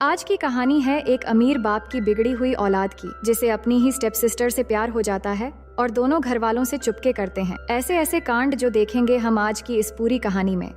आज की कहानी है एक अमीर बाप की बिगड़ी हुई औलाद की, जिसे अपनी ही स्टेप सिस्टर से प्यार हो जाता है और दोनों घर वालों से चुपके करते हैं। ऐसे ऐसे कांड जो देखेंगे हम आज की इस पूरी कहानी में।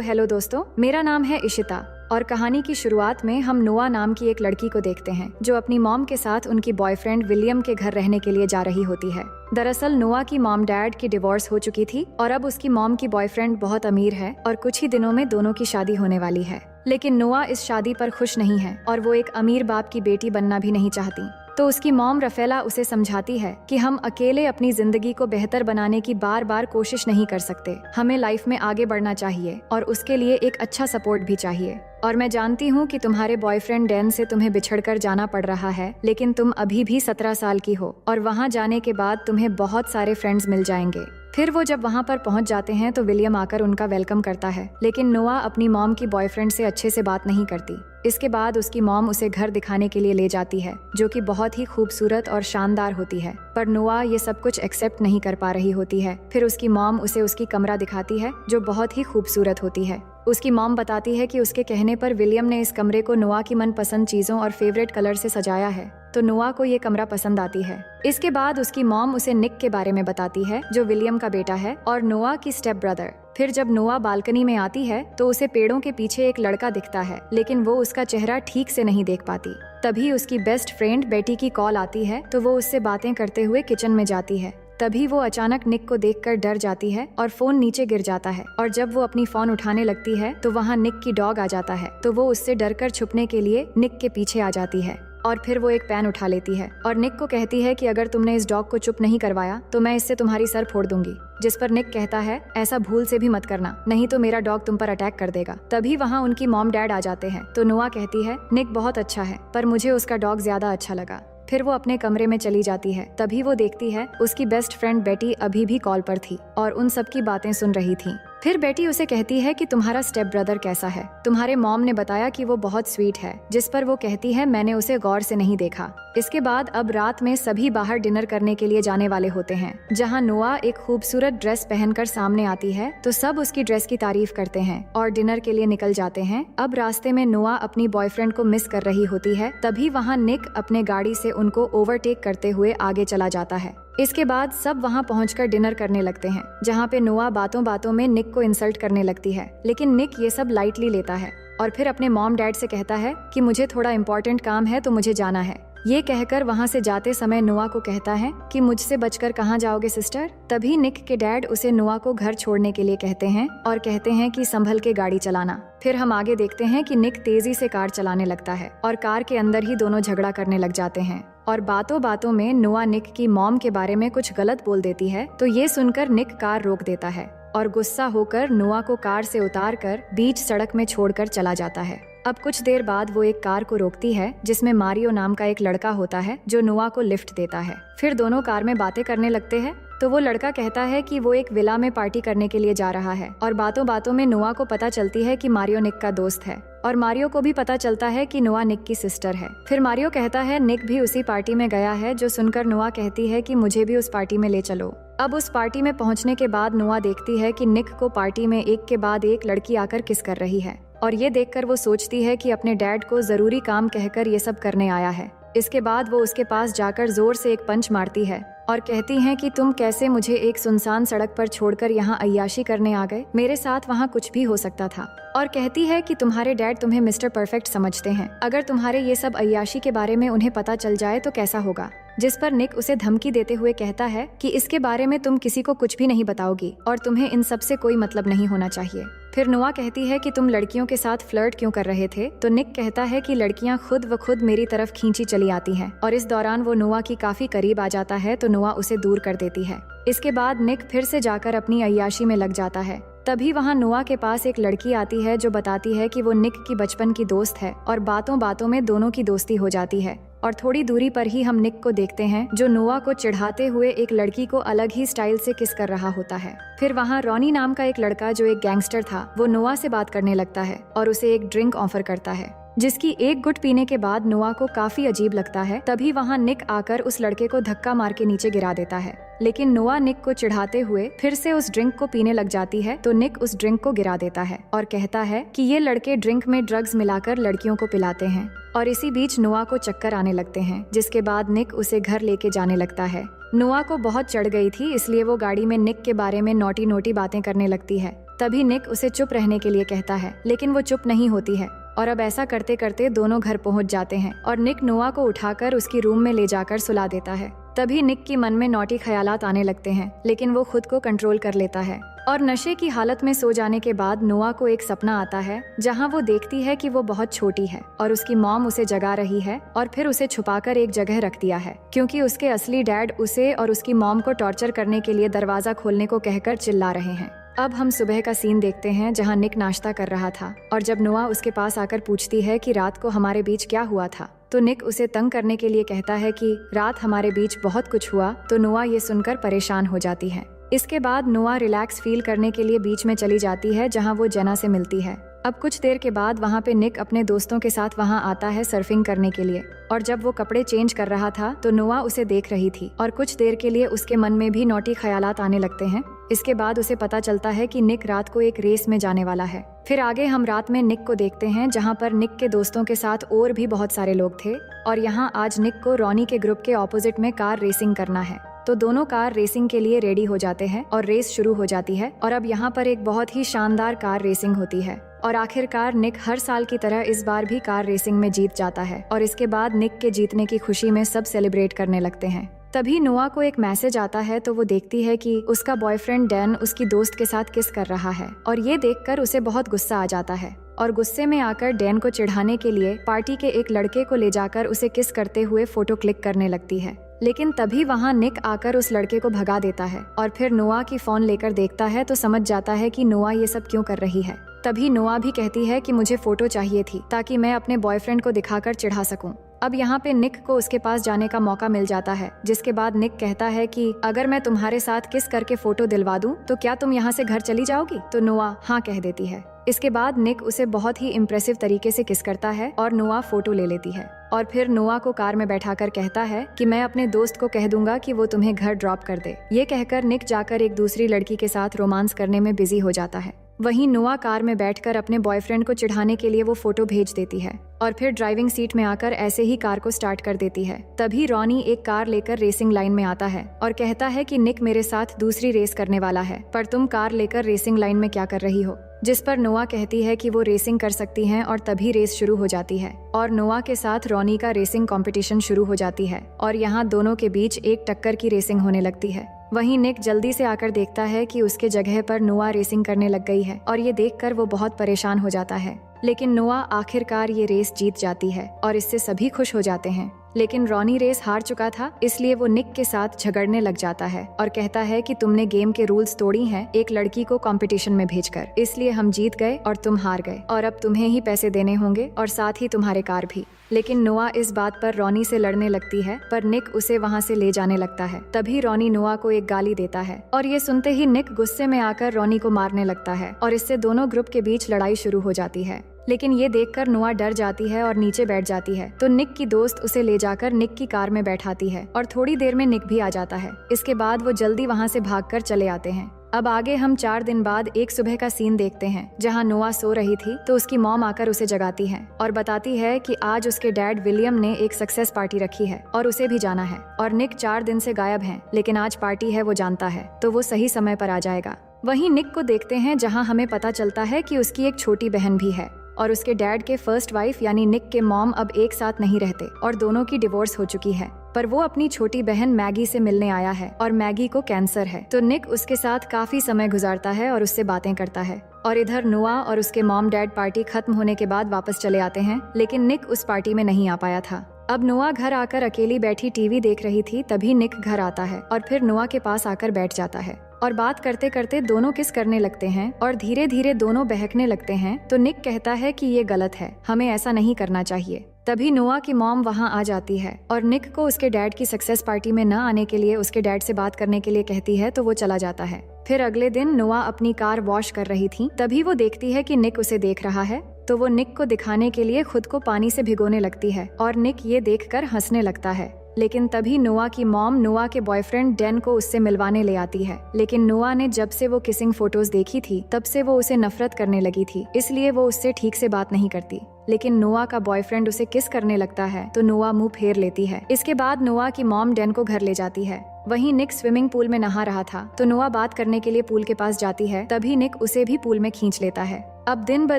हेलो दोस्तों, मेरा नाम है इशिता और कहानी की शुरुआत में हम नोआ नाम की एक लड़की को देखते हैं जो अपनी मॉम के साथ उनकी बॉयफ्रेंड विलियम के घर रहने के लिए जा रही होती है। दरअसल नोआ की मॉम डैड की डिवोर्स हो चुकी थी और अब उसकी मॉम की बॉयफ्रेंड बहुत अमीर है और कुछ ही दिनों में दोनों की शादी होने वाली है। लेकिन नोआ इस शादी पर खुश नहीं है और वो एक अमीर बाप की बेटी बनना भी नहीं चाहती। तो उसकी मॉम रफेला उसे समझाती है कि हम अकेले अपनी जिंदगी को बेहतर बनाने की बार बार कोशिश नहीं कर सकते, हमें लाइफ में आगे बढ़ना चाहिए और उसके लिए एक अच्छा सपोर्ट भी चाहिए। और मैं जानती हूँ कि तुम्हारे बॉयफ्रेंड डैन से तुम्हें बिछड़कर जाना पड़ रहा है, लेकिन तुम अभी भी 17 साल की हो और वहाँ जाने के बाद तुम्हें बहुत सारे फ्रेंड्स मिल जाएंगे। फिर वो जब वहाँ पर पहुँच जाते हैं तो विलियम आकर उनका वेलकम करता है, लेकिन नोआ अपनी मॉम की बॉयफ्रेंड से अच्छे से बात नहीं करती। इसके बाद उसकी मॉम उसे घर दिखाने के लिए ले जाती है, जो कि बहुत ही खूबसूरत और शानदार होती है, पर नोआ ये सब कुछ एक्सेप्ट नहीं कर पा रही होती है। फिर उसकी मॉम उसे उसकी कमरा दिखाती है जो बहुत ही खूबसूरत होती है। उसकी मॉम बताती है कि उसके कहने पर विलियम ने इस कमरे को नोआ की मनपसंद चीजों और फेवरेट कलर से सजाया है, तो नोआ को ये कमरा पसंद आती है। इसके बाद उसकी मॉम उसे निक के बारे में बताती है जो विलियम का बेटा है और नोआ की स्टेप ब्रदर। फिर जब नोआ बालकनी में आती है तो उसे पेड़ों के पीछे एक लड़का दिखता है, लेकिन वो उसका चेहरा ठीक से नहीं देख पाती। तभी उसकी बेस्ट फ्रेंड बेटी की कॉल आती है तो वो उससे बातें करते हुए किचन में जाती है। तभी वो अचानक निक को देखकर डर जाती है और फोन नीचे गिर जाता है, और जब वो अपनी फोन उठाने लगती है तो वहाँ निक की डॉग आ जाता है, तो वो उससे डरकर छुपने के लिए निक के पीछे आ जाती है। और फिर वो एक पेन उठा लेती है और निक को कहती है कि अगर तुमने इस डॉग को चुप नहीं करवाया तो मैं इससे तुम्हारी सर फोड़ दूंगी। जिस पर निक कहता है ऐसा भूल से भी मत करना, नहीं तो मेरा डॉग तुम पर अटैक कर देगा। तभी वहाँ उनकी मॉम डैड आ जाते हैं, तो नोआ कहती है निक बहुत अच्छा है पर मुझे उसका डॉग ज्यादा अच्छा लगा। फिर वो अपने कमरे में चली जाती है। तभी वो देखती है उसकी बेस्ट फ्रेंड बेटी अभी भी कॉल पर थी और उन सब की बातें सुन रही थी। फिर बेटी उसे कहती है कि तुम्हारा स्टेप ब्रदर कैसा है, तुम्हारे मॉम ने बताया कि वो बहुत स्वीट है। जिस पर वो कहती है मैंने उसे गौर से नहीं देखा। इसके बाद अब रात में सभी बाहर डिनर करने के लिए जाने वाले होते हैं, जहाँ नोआ एक खूबसूरत ड्रेस पहनकर सामने आती है तो सब उसकी ड्रेस की तारीफ करते हैं और डिनर के लिए निकल जाते हैं। अब रास्ते में नोआ अपनी बॉयफ्रेंड को मिस कर रही होती है, तभी वहाँ निक अपने गाड़ी से उनको ओवरटेक करते हुए आगे चला जाता है। इसके बाद सब वहाँ पहुंचकर डिनर करने लगते हैं, जहाँ पे नोआ बातों बातों में निक को इंसल्ट करने लगती है, लेकिन निक ये सब लाइटली लेता है और फिर अपने मॉम डैड से कहता है कि मुझे थोड़ा इम्पोर्टेंट काम है तो मुझे जाना है। ये कहकर वहाँ से जाते समय नोआ को कहता है कि मुझसे बचकर कहाँ जाओगे सिस्टर। तभी निक के डैड उसे नोआ को घर छोड़ने के लिए कहते हैं और कहते हैं कि संभल के गाड़ी चलाना। फिर हम आगे देखते हैं कि निक तेजी से कार चलाने लगता है और कार के अंदर ही दोनों झगड़ा करने लग जाते हैं और बातों बातों में नोआ निक की मॉम के बारे में कुछ गलत बोल देती है, तो ये सुनकर निक कार रोक देता है और गुस्सा होकर नोआ को कार से उतारकर बीच सड़क में छोड़कर चला जाता है। अब कुछ देर बाद वो एक कार को रोकती है जिसमें मारियो नाम का एक लड़का होता है जो नोआ को लिफ्ट देता है। फिर दोनों कार में बातें करने लगते हैं, तो वो लड़का कहता है कि वो एक विला में पार्टी करने के लिए जा रहा है और बातों बातों में नोआ को पता चलती है कि मारियो निक का दोस्त है और मारियो को भी पता चलता है कि नोआ निक की सिस्टर है। फिर मारियो कहता है निक भी उसी पार्टी में गया है, जो सुनकर नोआ कहती है कि मुझे भी उस पार्टी में ले चलो। अब उस पार्टी में पहुंचने के बाद नोआ देखती है कि निक को पार्टी में एक के बाद एक लड़की आकर किस कर रही है और ये देखकर वो सोचती है कि अपने डैड को जरूरी काम कहकर ये सब करने आया है। इसके बाद वो उसके पास जाकर जोर से एक पंच मारती है और कहती हैं कि तुम कैसे मुझे एक सुनसान सड़क पर छोड़कर यहाँ अय्याशी करने आ गए, मेरे साथ वहाँ कुछ भी हो सकता था। और कहती है कि तुम्हारे डैड तुम्हें मिस्टर परफेक्ट समझते हैं, अगर तुम्हारे ये सब अय्याशी के बारे में उन्हें पता चल जाए तो कैसा होगा। जिस पर निक उसे धमकी देते हुए कहता है कि इसके बारे में तुम किसी को कुछ भी नहीं बताओगी और तुम्हें इन सब से कोई मतलब नहीं होना चाहिए। फिर नोआ कहती है कि तुम लड़कियों के साथ फ्लर्ट क्यों कर रहे थे, तो निक कहता है कि लड़कियां खुद व खुद मेरी तरफ खींची चली आती हैं और इस दौरान वो नोआ की काफी करीब आ जाता है, तो नोआ उसे दूर कर देती है। इसके बाद निक फिर से जाकर अपनी अय्याशी में लग जाता है। तभी वहाँ नोआ के पास एक लड़की आती है जो बताती है कि वो निक की बचपन की दोस्त है और बातों बातों में दोनों की दोस्ती हो जाती है। और थोड़ी दूरी पर ही हम निक को देखते हैं जो नोआ को चिढ़ाते हुए एक लड़की को अलग ही स्टाइल से किस कर रहा होता है। फिर वहाँ रॉनी नाम का एक लड़का जो एक गैंगस्टर था, वो नोआ से बात करने लगता है और उसे एक ड्रिंक ऑफर करता है। जिसकी एक गुट पीने के बाद नोआ को काफी अजीब लगता है। तभी वहाँ निक आकर उस लड़के को धक्का मार के नीचे गिरा देता है, लेकिन नोआ निक को चिढ़ाते हुए फिर से उस ड्रिंक को पीने लग जाती है। तो निक उस ड्रिंक को गिरा देता है और कहता है कि ये लड़के ड्रिंक में ड्रग्स मिलाकर लड़कियों को पिलाते हैं। और इसी बीच नोआ को चक्कर आने लगते हैं, जिसके बाद निक उसे घर लेके जाने लगता है। नोआ को बहुत चढ़ गई थी, इसलिए वो गाड़ी में निक के बारे में नोटी नोटी बातें करने लगती है। तभी निक उसे चुप रहने के लिए कहता है, लेकिन वो चुप नहीं होती है। और अब ऐसा करते करते दोनों घर पहुंच जाते हैं और निक नोआ को उठाकर उसकी रूम में ले जाकर सुला देता है। तभी निक की मन में नौटी ख्यालात आने लगते हैं, लेकिन वो खुद को कंट्रोल कर लेता है। और नशे की हालत में सो जाने के बाद नोआ को एक सपना आता है, जहां वो देखती है कि वो बहुत छोटी है और उसकी मॉम उसे जगा रही है और फिर उसे छुपाकर एक जगह रख दिया है, क्योंकि उसके असली डैड उसे और उसकी मॉम को टॉर्चर करने के लिए दरवाजा खोलने को कहकर चिल्ला रहे हैं। अब हम सुबह का सीन देखते हैं, जहां निक नाश्ता कर रहा था और जब नोआ उसके पास आकर पूछती है कि रात को हमारे बीच क्या हुआ था, तो निक उसे तंग करने के लिए कहता है कि रात हमारे बीच बहुत कुछ हुआ। तो नोआ ये सुनकर परेशान हो जाती है। इसके बाद नोआ रिलैक्स फील करने के लिए बीच में चली जाती है, जहां वो जेना से मिलती है। अब कुछ देर के बाद वहाँ पे निक अपने दोस्तों के साथ वहाँ आता है सर्फिंग करने के लिए। और जब वो कपड़े चेंज कर रहा था तो नोआ उसे देख रही थी और कुछ देर के लिए उसके मन में भी नौटी ख्यालात आने लगते हैं। इसके बाद उसे पता चलता है कि निक रात को एक रेस में जाने वाला है। फिर आगे हम रात में निक को देखते हैं, जहाँ पर निक के दोस्तों के साथ और भी बहुत सारे लोग थे और यहाँ आज निक को रॉनी के ग्रुप के ऑपोजिट में कार रेसिंग करना है। तो दोनों कार रेसिंग के लिए रेडी हो जाते हैं और रेस शुरू हो जाती है। और अब यहाँ पर एक बहुत ही शानदार कार रेसिंग होती है और आखिरकार निक हर साल की तरह इस बार भी कार रेसिंग में जीत जाता है। और इसके बाद निक के जीतने की खुशी में सब सेलिब्रेट करने लगते हैं। तभी नोआ को एक मैसेज आता है, तो वो देखती है कि उसका बॉयफ्रेंड डैन उसकी दोस्त के साथ किस कर रहा है और ये देखकर उसे बहुत गुस्सा आ जाता है और गुस्से में आकर डैन को चिढ़ाने के लिए पार्टी के एक लड़के को ले जाकर उसे किस करते हुए फोटो क्लिक करने लगती है। लेकिन तभी वहाँ निक आकर उस लड़के को भगा देता है और फिर नोआ की फोन लेकर देखता है तो समझ जाता है कि नोआ ये सब क्यों कर रही है। तभी नोआ भी कहती है कि मुझे फोटो चाहिए थी ताकि मैं अपने बॉयफ्रेंड को दिखाकर चिढ़ा सकूं। अब यहाँ पे निक को उसके पास जाने का मौका मिल जाता है, जिसके बाद निक कहता है कि अगर मैं तुम्हारे साथ किस करके फोटो दिलवा दूं तो क्या तुम यहाँ से घर चली जाओगी? तो नोआ हाँ कह देती है। इसके बाद निक उसे बहुत ही इम्प्रेसिव तरीके से किस करता है और नोआ फोटो ले लेती है और फिर नोआ को कार में बैठाकर कहता है कि मैं अपने दोस्त को कह दूंगा कि वो तुम्हें घर ड्रॉप कर दे। ये कहकर निक जाकर एक दूसरी लड़की के साथ रोमांस करने में बिजी हो जाता है। वहीं नोआ कार में बैठकर अपने बॉयफ्रेंड को चिढ़ाने के लिए वो फोटो भेज देती है और फिर ड्राइविंग सीट में आकर ऐसे ही कार को स्टार्ट कर देती है। तभी रॉनी एक कार लेकर रेसिंग लाइन में आता है और कहता है कि निक मेरे साथ दूसरी रेस करने वाला है, पर तुम कार लेकर रेसिंग लाइन में क्या कर रही हो? जिस पर नोआ कहती है कि वो रेसिंग कर सकती हैं और तभी रेस शुरू हो जाती है और नोआ के साथ रॉनी का रेसिंग कंपटीशन शुरू हो जाती है और यहाँ दोनों के बीच एक टक्कर की रेसिंग होने लगती है। वहीं निक जल्दी से आकर देखता है कि उसके जगह पर नोआ रेसिंग करने लग गई है और ये देखकर वो बहुत परेशान हो जाता है। लेकिन नोआ आखिरकार ये रेस जीत जाती है और इससे सभी खुश हो जाते हैं। लेकिन रॉनी रेस हार चुका था, इसलिए वो निक के साथ झगड़ने लग जाता है और कहता है कि तुमने गेम के रूल्स तोड़ी हैं एक लड़की को कंपटीशन में भेजकर, इसलिए हम जीत गए और तुम हार गए और अब तुम्हें ही पैसे देने होंगे और साथ ही तुम्हारे कार भी। लेकिन नोआ इस बात पर रॉनी से लड़ने लगती है, पर निक उसे वहाँ से ले जाने लगता है। तभी रॉनी नोआ को एक गाली देता है और ये सुनते ही निक गुस्से में आकर रॉनी को मारने लगता है और इससे दोनों ग्रुप के बीच लड़ाई शुरू हो जाती है। लेकिन ये देखकर नोआ डर जाती है और नीचे बैठ जाती है। तो निक की दोस्त उसे ले जाकर निक की कार में बैठाती है और थोड़ी देर में निक भी आ जाता है। इसके बाद वो जल्दी वहाँ से भागकर चले आते हैं। अब आगे हम 4 दिन बाद एक सुबह का सीन देखते हैं, जहाँ नोआ सो रही थी तो उसकी मॉम आकर उसे जगाती है और बताती है कि आज उसके डैड विलियम ने एक सक्सेस पार्टी रखी है और उसे भी जाना है और निक 4 दिन से गायब है, लेकिन आज पार्टी है वो जानता है तो वो सही समय पर आ जाएगा। वहीं निक को देखते हैं, जहाँ हमें पता चलता है कि उसकी एक छोटी बहन भी है और उसके डैड के फर्स्ट वाइफ यानी निक के मॉम अब एक साथ नहीं रहते और दोनों की डिवोर्स हो चुकी है। पर वो अपनी छोटी बहन मैगी से मिलने आया है और मैगी को कैंसर है, तो निक उसके साथ काफी समय गुजारता है और उससे बातें करता है। और इधर नोआ और उसके मॉम डैड पार्टी खत्म होने के बाद वापस चले आते हैं, लेकिन निक उस पार्टी में नहीं आ पाया था। अब नोआ घर आकर अकेली बैठी टीवी देख रही थी, तभी निक घर आता है और फिर नोआ के पास आकर बैठ जाता है और बात करते करते दोनों किस करने लगते हैं और धीरे धीरे दोनों बहकने लगते हैं। तो निक कहता है कि ये गलत है, हमें ऐसा नहीं करना चाहिए। तभी नोआ की मॉम वहाँ आ जाती है और निक को उसके डैड की सक्सेस पार्टी में न आने के लिए उसके डैड से बात करने के लिए कहती है, तो वो चला जाता है। फिर अगले दिन नोआ अपनी कार वॉश कर रही थी, तभी वो देखती है कि निक उसे देख रहा है तो वो निक को दिखाने के लिए खुद को पानी से भिगोने लगती है और निक ये देखकर हंसने लगता है। लेकिन तभी नोआ की मॉम नोआ के बॉयफ्रेंड डैन को उससे मिलवाने ले आती है। लेकिन नोआ ने जब से वो किसिंग फोटोज देखी थी तब से वो उसे नफरत करने लगी थी, इसलिए वो उससे ठीक से बात नहीं करती। लेकिन नोआ का बॉयफ्रेंड उसे किस करने लगता है तो नोआ मुंह फेर लेती है। इसके बाद नोआ की मॉम डैन को घर ले जाती है। वहीं निक स्विमिंग पूल में नहा रहा था तो नोआ बात करने के लिए पूल के पास जाती है, तभी निक उसे भी पूल में खींच लेता है। अब दिन ब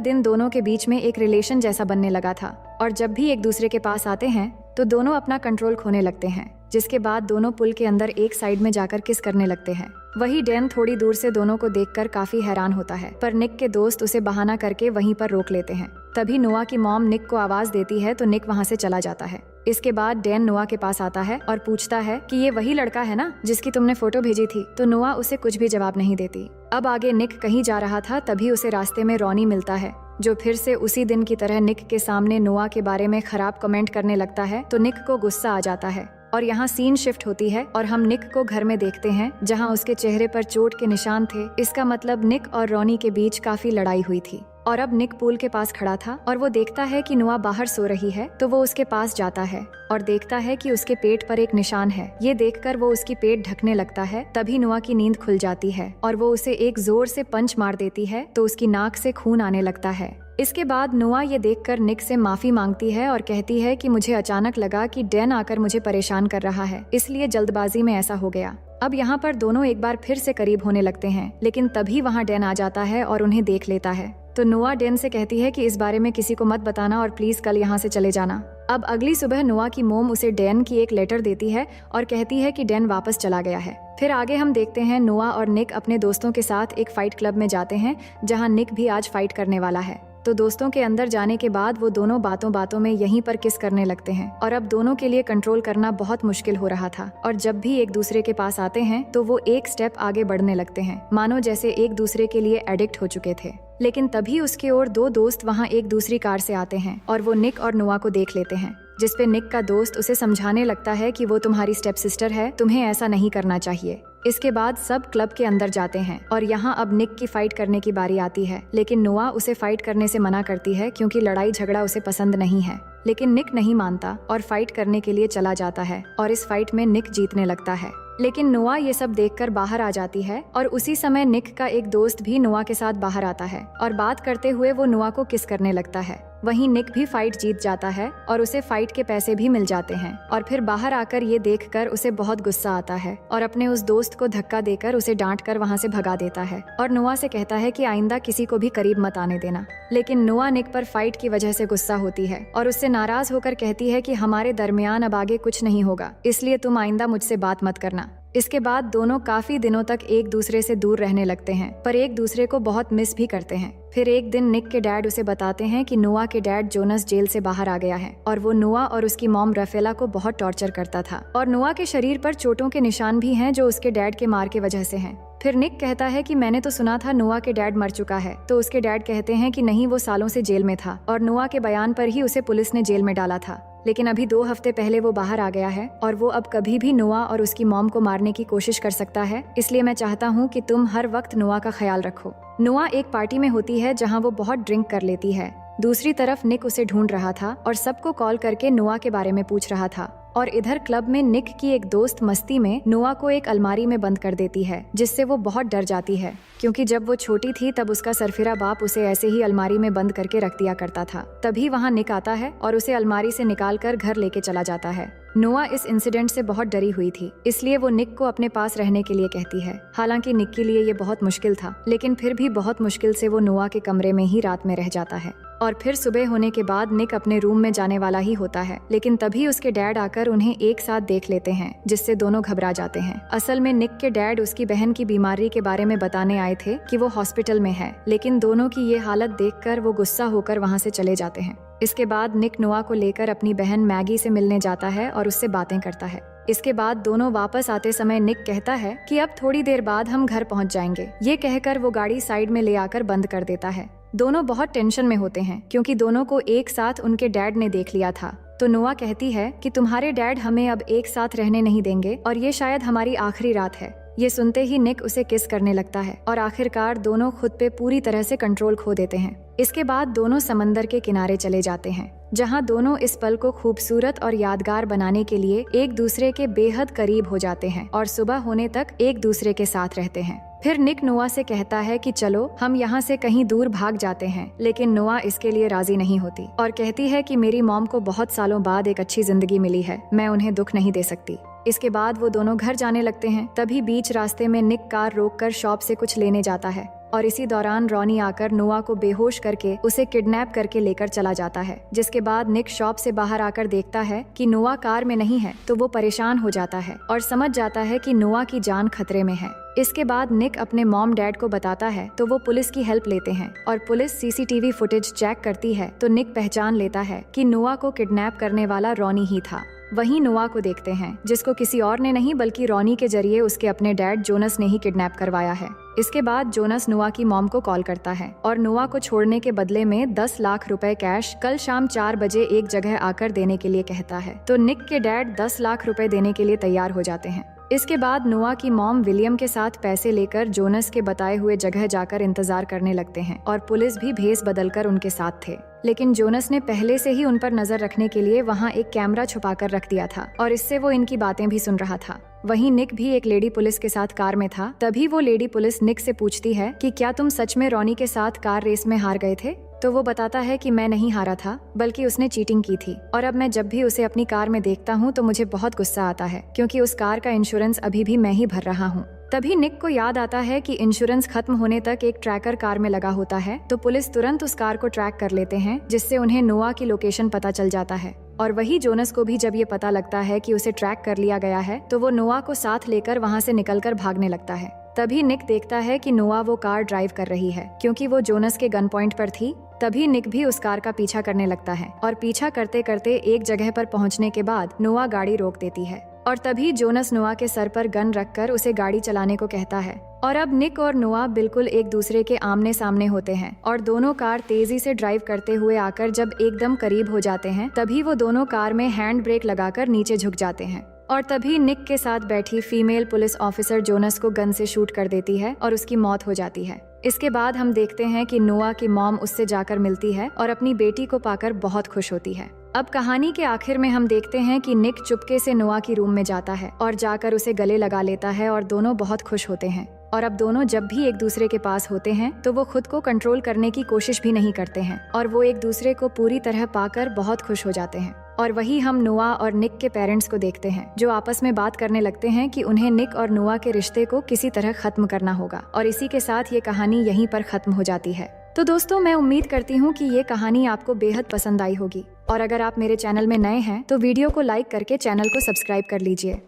दिन दोनों के बीच में एक रिलेशन जैसा बनने लगा था और जब भी एक दूसरे के पास आते हैं तो दोनों अपना कंट्रोल खोने लगते हैं, जिसके बाद दोनों पुल के अंदर एक साइड में जाकर किस करने लगते हैं। वही डैन थोड़ी दूर से दोनों को देखकर काफी हैरान होता है, पर निक के दोस्त उसे बहाना करके वहीं पर रोक लेते हैं। तभी नोआ की मॉम निक को आवाज देती है तो निक वहाँ से चला जाता है। इसके बाद डैन नोआ के पास आता है और पूछता है कि ये वही लड़का है ना जिसकी तुमने फोटो भेजी थी, तो नोआ उसे कुछ भी जवाब नहीं देती। अब आगे निक कहीं जा रहा था, तभी उसे रास्ते में रॉनी मिलता है, जो फिर से उसी दिन की तरह निक के सामने नोआ के बारे में खराब कमेंट करने लगता है। तो निक को गुस्सा आ जाता है और यहाँ सीन शिफ्ट होती है और हम निक को घर में देखते हैं जहाँ उसके चेहरे पर चोट के निशान थे। इसका मतलब निक और रॉनी के बीच काफी लड़ाई हुई थी और अब निक पूल के पास खड़ा था और वो देखता है कि नोआ बाहर सो रही है, तो वो उसके पास जाता है और देखता है कि उसके पेट पर एक निशान है। ये देखकर वो उसकी पेट ढकने लगता है। तभी नोआ की नींद खुल जाती है और वो उसे एक जोर से पंच मार देती है तो उसकी नाक से खून आने लगता है। इसके बाद नोआ ये देखकर निक से माफी मांगती है और कहती है कि मुझे अचानक लगा कि डैन आकर मुझे परेशान कर रहा है, इसलिए जल्दबाजी में ऐसा हो गया। अब यहाँ पर दोनों एक बार फिर से करीब होने लगते हैं, लेकिन तभी वहाँ डैन आ जाता है और उन्हें देख लेता है। तो नोआ डैन से कहती है कि इस बारे में किसी को मत बताना और प्लीज कल यहाँ से चले जाना। अब अगली सुबह नोआ की मोम उसे डैन की एक लेटर देती है और कहती है कि डैन वापस चला गया है। फिर आगे हम देखते हैं नोआ और निक अपने दोस्तों के साथ एक फाइट क्लब में जाते हैं, जहाँ निक भी आज फाइट करने वाला है। तो दोस्तों के अंदर जाने के बाद वो दोनों बातों बातों में यहीं पर किस करने लगते हैं और अब दोनों के लिए कंट्रोल करना बहुत मुश्किल हो रहा था और जब भी एक दूसरे के पास आते हैं तो वो एक स्टेप आगे बढ़ने लगते हैं, मानो जैसे एक दूसरे के लिए एडिक्ट हो चुके थे। लेकिन तभी उसके और दो दोस्त वहाँ एक दूसरी कार से आते हैं और वो निक और नोआ को देख लेते हैं, जिसपे निक का दोस्त उसे समझाने लगता है कि वो तुम्हारी स्टेप सिस्टर है, तुम्हें ऐसा नहीं करना चाहिए। इसके बाद सब क्लब के अंदर जाते हैं और यहाँ अब निक की फाइट करने की बारी आती है, लेकिन नोआ उसे फाइट करने से मना करती है क्योंकि लड़ाई झगड़ा उसे पसंद नहीं है। लेकिन निक नहीं मानता और फाइट करने के लिए चला जाता है और इस फाइट में निक जीतने लगता है। लेकिन नोआ ये सब देखकर बाहर आ जाती है और उसी समय निक का एक दोस्त भी नोआ के साथ बाहर आता है और बात करते हुए वो नोआ को किस करने लगता है। वहीं निक भी फाइट जीत जाता है और उसे फाइट के पैसे भी मिल जाते हैं और फिर बाहर आकर ये देखकर उसे बहुत गुस्सा आता है और अपने उस दोस्त को धक्का देकर उसे डांट कर वहाँ से भगा देता है और नोआ से कहता है कि आइंदा किसी को भी करीब मत आने देना। लेकिन नोआ निक पर फाइट की वजह से गुस्सा होती है और उससे नाराज होकर कहती है कि हमारे दरमियान अब आगे कुछ नहीं होगा, इसलिए तुम आइंदा मुझसे बात मत करना। इसके बाद दोनों काफी दिनों तक एक दूसरे से दूर रहने लगते हैं, पर एक दूसरे को बहुत मिस भी करते हैं। फिर एक दिन निक के डैड उसे बताते हैं कि नोआ के डैड जोनस जेल से बाहर आ गया है और वो नोआ और उसकी मॉम रफेला को बहुत टॉर्चर करता था और नोआ के शरीर पर चोटों के निशान भी हैं जो उसके डैड के मार के वजह से हैं। फिर निक कहता है कि मैंने तो सुना था नोआ के डैड मर चुका है, तो उसके डैड कहते हैं कि नहीं, वो सालों से जेल में था और नोआ के बयान पर ही उसे पुलिस ने जेल में डाला था। लेकिन अभी 2 हफ्ते पहले वो बाहर आ गया है और वो अब कभी भी नोआ और उसकी मॉम को मारने की कोशिश कर सकता है, इसलिए मैं चाहता हूँ कि तुम हर वक्त नोआ का ख्याल रखो। नोआ एक पार्टी में होती है जहाँ वो बहुत ड्रिंक कर लेती है। दूसरी तरफ निक उसे ढूंढ रहा था और सबको कॉल करके नोआ के बारे में पूछ रहा था और इधर क्लब में निक की एक दोस्त मस्ती में नोआ को एक अलमारी में बंद कर देती है, जिससे वो बहुत डर जाती है क्योंकि जब वो छोटी थी तब उसका सरफिरा बाप उसे ऐसे ही अलमारी में बंद करके रख दिया करता था। तभी वहाँ निक आता है और उसे अलमारी से निकाल कर घर लेके चला जाता है। नोआ इस इंसिडेंट से बहुत डरी हुई थी, इसलिए वो निक को अपने पास रहने के लिए कहती है। हालांकि निक के लिए ये बहुत मुश्किल था, लेकिन फिर भी बहुत मुश्किल से वो नोआ के कमरे में ही रात में रह जाता है और फिर सुबह होने के बाद निक अपने रूम में जाने वाला ही होता है, लेकिन तभी उसके डैड आकर उन्हें एक साथ देख लेते हैं, जिससे दोनों घबरा जाते हैं। असल में निक के डैड उसकी बहन की बीमारी के बारे में बताने आए थे कि वो हॉस्पिटल में है, लेकिन दोनों की ये हालत देखकर वो गुस्सा होकर वहाँ से चले जाते हैं। इसके बाद निक नोआ को लेकर अपनी बहन मैगी से मिलने जाता है और उससे बातें करता है। इसके बाद दोनों वापस आते समय निक कहता है कि अब थोड़ी देर बाद हम घर पहुंच जाएंगे। ये कहकर वो गाड़ी साइड में ले आकर बंद कर देता है। दोनों बहुत टेंशन में होते हैं क्योंकि दोनों को एक साथ उनके डैड ने देख लिया था। तो नोआ कहती है कि तुम्हारे डैड हमें अब एक साथ रहने नहीं देंगे और ये शायद हमारी आखिरी रात है। ये सुनते ही निक उसे किस करने लगता है और आखिरकार दोनों खुद पे पूरी तरह से कंट्रोल खो देते हैं। इसके बाद दोनों समंदर के किनारे चले जाते हैं, जहां दोनों इस पल को खूबसूरत और यादगार बनाने के लिए एक दूसरे के बेहद करीब हो जाते हैं और सुबह होने तक एक दूसरे के साथ रहते हैं। फिर निक नोआ से कहता है कि चलो हम यहाँ से कहीं दूर भाग जाते हैं, लेकिन नोआ इसके लिए राजी नहीं होती और कहती है कि मेरी मॉम को बहुत सालों बाद एक अच्छी जिंदगी मिली है, मैं उन्हें दुख नहीं दे सकती। इसके बाद वो दोनों घर जाने लगते हैं। तभी बीच रास्ते में निक कार रोककर शॉप से कुछ लेने जाता है और इसी दौरान रॉनी आकर नोआ को बेहोश करके उसे किडनैप करके लेकर चला जाता है। जिसके बाद निक शॉप से बाहर आकर देखता है कि नोआ कार में नहीं है, तो वो परेशान हो जाता है और समझ जाता है कि नोआ की जान खतरे में है। इसके बाद निक अपने मॉम डैड को बताता है, तो वो पुलिस की हेल्प लेते हैं और पुलिस सीसीटीवी फुटेज चेक करती है, तो निक पहचान लेता है कि नोआ को किडनैप करने वाला रॉनी ही था। वहीं नोआ को देखते हैं, जिसको किसी और ने नहीं बल्कि रॉनी के जरिए उसके अपने डैड जोनस ने ही किडनैप करवाया है। इसके बाद जोनस नोआ की मॉम को कॉल करता है और नोआ को छोड़ने के बदले में 10 लाख रुपए कैश कल शाम 4 बजे एक जगह आकर देने के लिए कहता है। तो निक के डैड 10 लाख रुपए देने के लिए तैयार हो जाते हैं। इसके बाद नोआ की मॉम विलियम के साथ पैसे लेकर जोनस के बताए हुए जगह जाकर इंतजार करने लगते हैं और पुलिस भी भेस बदलकर उनके साथ थे। लेकिन जोनस ने पहले से ही उन पर नजर रखने के लिए वहां एक कैमरा छुपाकर रख दिया था और इससे वो इनकी बातें भी सुन रहा था। वहीं निक भी एक लेडी पुलिस के साथ कार में था। तभी वो लेडी पुलिस निक से पूछती है कि क्या तुम सच में रॉनी के साथ कार रेस में हार गए थे? तो वो बताता है कि मैं नहीं हारा था, बल्कि उसने चीटिंग की थी और अब मैं जब भी उसे अपनी कार में देखता हूँ तो मुझे बहुत गुस्सा आता है, क्योंकि उस कार का इंश्योरेंस अभी भी मैं ही भर रहा हूँ। तभी निक को याद आता है कि इंश्योरेंस खत्म होने तक एक ट्रैकर कार में लगा होता है, तो पुलिस तुरंत उस कार को ट्रैक कर लेते हैं, जिससे उन्हें नोआ की लोकेशन पता चल जाता है। और वही जोनस को भी जब ये पता लगता है कि उसे ट्रैक कर लिया गया है, तो वो नोआ को साथ लेकर वहाँ से निकलकर भागने लगता है। तभी निक देखता है कि नोआ वो कार ड्राइव कर रही है, क्योंकि वो जोनस के गन पॉइंट पर थी। तभी निक भी उस कार का पीछा करने लगता है और पीछा करते करते एक जगह पर पहुंचने के बाद नोआ गाड़ी रोक देती है और तभी जोनस नोआ के सर पर गन रखकर उसे गाड़ी चलाने को कहता है। और अब निक और नोआ बिल्कुल एक दूसरे के आमने सामने होते हैं और दोनों कार तेजी से ड्राइव करते हुए आकर जब एकदम करीब हो जाते हैं, तभी वो दोनों कार में हैंड ब्रेक लगाकर नीचे झुक जाते हैं और तभी निक के साथ बैठी फीमेल पुलिस ऑफिसर जोनस को गन से शूट कर देती है और उसकी मौत हो जाती है। इसके बाद हम देखते हैं कि नोआ की मॉम उससे जाकर मिलती है और अपनी बेटी को पाकर बहुत खुश होती है। अब कहानी के आखिर में हम देखते हैं कि निक चुपके से नोआ की रूम में जाता है और जाकर उसे गले लगा लेता है और दोनों बहुत खुश होते हैं। और अब दोनों जब भी एक दूसरे के पास होते हैं तो वो खुद को कंट्रोल करने की कोशिश भी नहीं करते हैं और वो एक दूसरे को पूरी तरह पाकर बहुत खुश हो जाते हैं। और वही हम नोआ और निक के पेरेंट्स को देखते हैं, जो आपस में बात करने लगते हैं कि उन्हें निक और नोआ के रिश्ते को किसी तरह खत्म करना होगा। और इसी के साथ ये कहानी यहीं पर खत्म हो जाती है। तो दोस्तों, मैं उम्मीद करती हूँ कि ये कहानी आपको बेहद पसंद आई होगी और अगर आप मेरे चैनल में नए हैं तो वीडियो को लाइक करके चैनल को सब्सक्राइब कर लीजिए।